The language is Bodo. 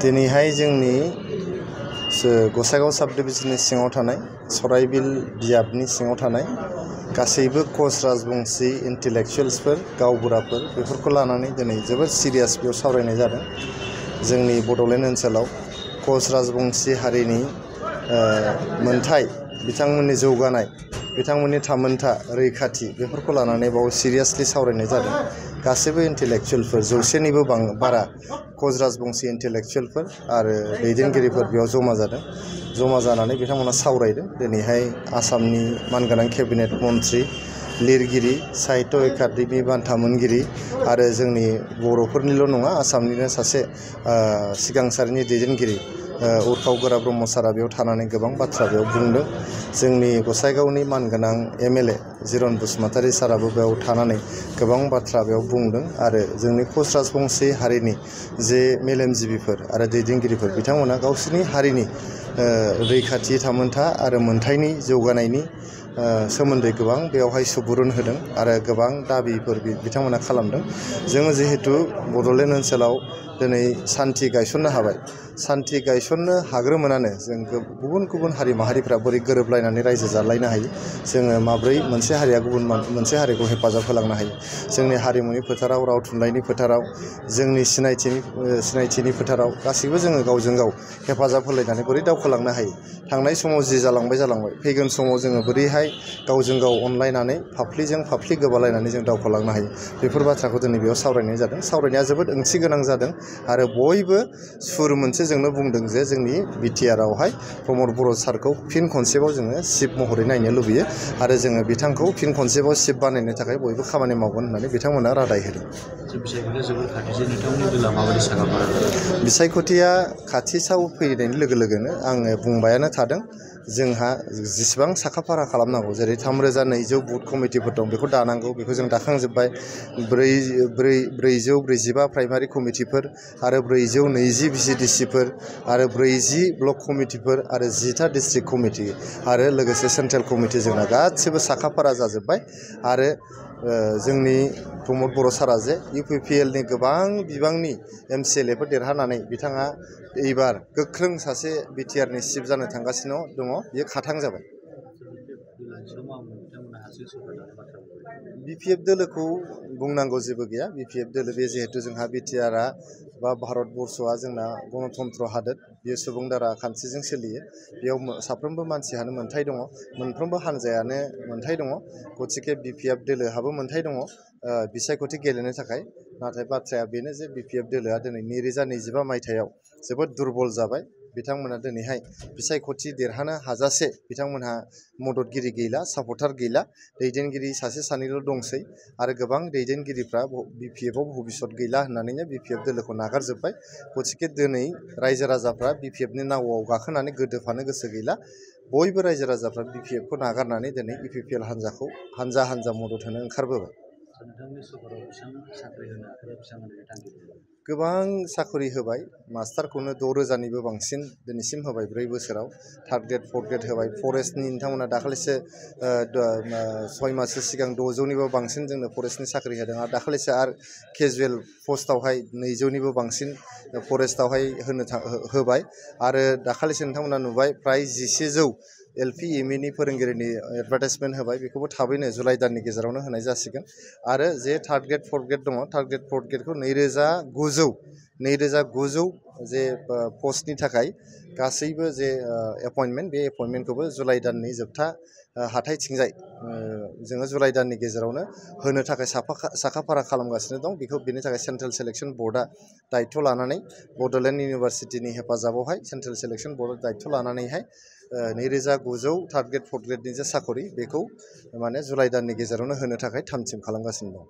दिनैहाय जोंनि गसाइगाव साब डिभिजननि सिङाव थानाय सराइबिल बियाबनि सिङाव थानाय गासैबो कच राजबंशी इन्टेलेक्चुवेल्सफोर गावबुराफोर बेफोरखौ लानानै दिनै जोबोद सिरियास बेयाव सावरायनाय जादों। जोंनि बड'लेण्ड ओनसोलाव कच राजबंशी हारिनि मोनथाय बिथांमोननि जौगानाय बिथांमोननि थामोनथा रैखाथि बेफोरखौ लानानै बाव सिरियासलि सावरायनाय जादों। गासैबो इन्टेलेक्चुवेलफोर 100निबो बारा कच राजबंशी इन्टेलेक्चुवेलफोर आरो दैदेनगिरिफोर बेयाव जमा जादों। जमा जानानै बिथांमोना सावरायदों। दिनैहाय आसामनि मानगोनां केबिनेट मन्थ्रि लिरगिरि साहित्य एकाडेमि बान्था मोनगिरि आरो जोंनि बर'फोरनिल' नङा आसामनिनो सासे सिगां सारिनि दैदेनगिरि उर्खाव गोरा ब्रह्म सारा बेयाव थानानै गोबां बाथ्रा बेयाव बुंदों। जोंनि गसाइगावनि मानगोनां एमएलए जिरन बसुमतारी साराबो बेयाव थानानै गोबां बाथ्रा बेयाव बुंदों आरो जोंनि कच राजबंशी हारिनि जे मेलेमजिबिफोर आरो दैदेनगिरिफोर बिथांमोना गावसोरनि हारिनि रैखाथि थामोनथा आरो मोनथायनि जौगानायनि सोमोन्दै गोबां बेयावहाय सुबुरुन होदों आरो गोबां दाबिफोर बिथांमोना खालामदों। जोङो जिहेतु बड'लेण्ड ओनसोलाव दिनै सान्थि गायसननो हाबाय। सान्थि गायसननो हाग्रोमोनानो जों गुबुन गुबुन हारि माहारिफ्रा बोरै गोरोबलायनानै रायजो जालायनो हायो, जोङो माब्रै मोनसे हारिया गुबुन मोनसे हारिखौ हेफाजाब होलांनो हायो, जोंनि हारिमुनि फोथाराव राव थुनलाइनि फोथाराव जोंनि सिनायथिनि फोथाराव गासैबो जोङो गावजों गाव हेफाजाब होलायनानै बोरै दावखोलांनो हायो। थांनाय समाव जि जालांबाय फैगोन समाव जोङो बोरैहाय गावजों गाव अनलायनानै फाफ्लिजों फाफ्लि गोबालायनानै जों दावखोलांनो हायो। बेफोर बाथ्राखौ दिनै बेयाव सावरायनाय जादों। सावरायनाया जोबोद ओंथि गोनां जादों आरो बयबो सुर मोनसेजोंनो बुंदों जे जोंनि बिटिआरआवहाय प्रमद बर' सारखौ फिन खनसेबाव जोङो चिफ महरै नायनो लुबैयो आरो जोङो बिथांखौ फिन खनसेबाव चिफ बानायनो थाखाय बयबो खामानि मावगोन होननानै बिथांमोना रादाय होदों। बिसायख'थिया खाथियाव फैनायनि लोगो लोगोनो आङो बुंबायानो थादों। जोंहा जेसेबां साखाफारा खालामनांगौ जेरै 3200 बुथ कमिटिफोर दं बेखौ दानांगौ, बेखौ जों दाखांजोब्बाय। 445 प्राइमारि कमिटिफोर आरो 420 भिसिडिसिफोर आरो 40 ब्लक कमिटिफोर आरो 10टा डिस्ट्रिक्ट कमिटि आरो लोगोसे सेन्ट्रेल कमिटि जोंना गासिबो साखाफारा जाजोब्बाय। आरो जोंनि प्रमद बर' सारा जे इउपिपिएलनि गोबां बिबांनि एमसिएलएफोर देरहानानै बिथाङा एबार गोख्रों सासे बिटिआरनि चिफ जानो थांगासिनो दङ, बियो खाथां जाबाय। बिपिएफ दोलोखौ बुंनांगौ जेबो गैया। बिपिएफ दोलो बे जिहेतु जोंहा बिटिआरआ बा भारतबर्षआ जोंना गणतन्त्र हादोर, बियो सुबुं दारा खान्थिजों सोलियो। बेयाव साफ्रोमबो मानसियानो मोनथाय दङ, मोनफ्रोमबो हानजायानो मोनथाय दङ। गतिके बिपिएफ दोलोहाबो मोनथाय दङ बिसायख'थि गेलेनो थाखाय। नाथाय बाथ्राया बेनो जे बिपिएफ दोलोआ दिनै 2025 मायथाइयाव जोबोद दुरबल जाबाय। बिथांमोना दिनैहाय बिसायख'थि देरहानो हाजासे बिथांमोनहा मददगिरि गैला, सापर्टार गैला, दैदेनगिरि सासे सानैल' दंसै आरो गोबां दैदेनगिरिफ्रा बिपिएफआव भबिसत गैला होननानैनो बिपिएफ दोलोखौ नागारजोब्बाय। गतिके दिनै रायजो राजाफ्रा बिपिएफनि नावआव गाखोनानै गोदोफानो गोसो गैला। बयबो रायजो राजाफ्रा बिपिएफखौ नागारनानै दिनै इउपिपिएल हान्जाखौ हानजा मदद होनो ओंखारबोबाय। गोबां साख्रि होबाय। मास्टारखौनो 6000निबो बांसिन दिनैसिम होबाय 4 बोसोराव। थार्ड ग्रेड, फर्थ ग्रेड होबाय। फरेस्टनि नोंथांमोना दाखालिसो 6 माससो सिगां 600निबो बांसिन जोंनो फरेस्टनि साख्रि होदों आरो दाखालिसो आरो केजुवेल पस्टआवहाय 200निबो बांसिन फरेस्टआवहाय होबाय। आरो दाखालिसो नोंथांमोना नुबाय फ्राय 1100 एलपि एमइनि फोरोंगिरिनि एडभार्टाइजमेन्ट होबाय। बेखौबो थाबैनो जुलाइ दाननि गेजेरावनो होनाय जासिगोन। आरो जे थार्ड ग्रेड, फर्थ ग्रेड दङ, थार्ड ग्रेड, फर्थ ग्रेडखौ 2900 जे पस्टनि थाखाय गासैबो जे एपइन्टमेन्ट, बे एपइन्टमेन्टखौबो जुलाइ दाननि जोबथा हाथाइथिंजाय जोङो जुलाइ दाननि गेजेरावनो होनो थाखाय साखाफारा खालामगासिनो दं। बेनि थाखाय सेन्ट्रेल सिलेक्सन बर्डआ दायथ' लानानै बड'लेण्ड इउनिभारसिटिनि हेफाजाबावहाय सेन्ट्रेल सिलेक्सन बर्डआ दायथ' लानानैहाय 2900 थार्ड ग्रेड, फर्थ ग्रेडनि जे साख'रि बेखौ माने जुलाइ दाननि गेजेरावनो होनो थाखाय थाम थिम खालामगासिनो दं।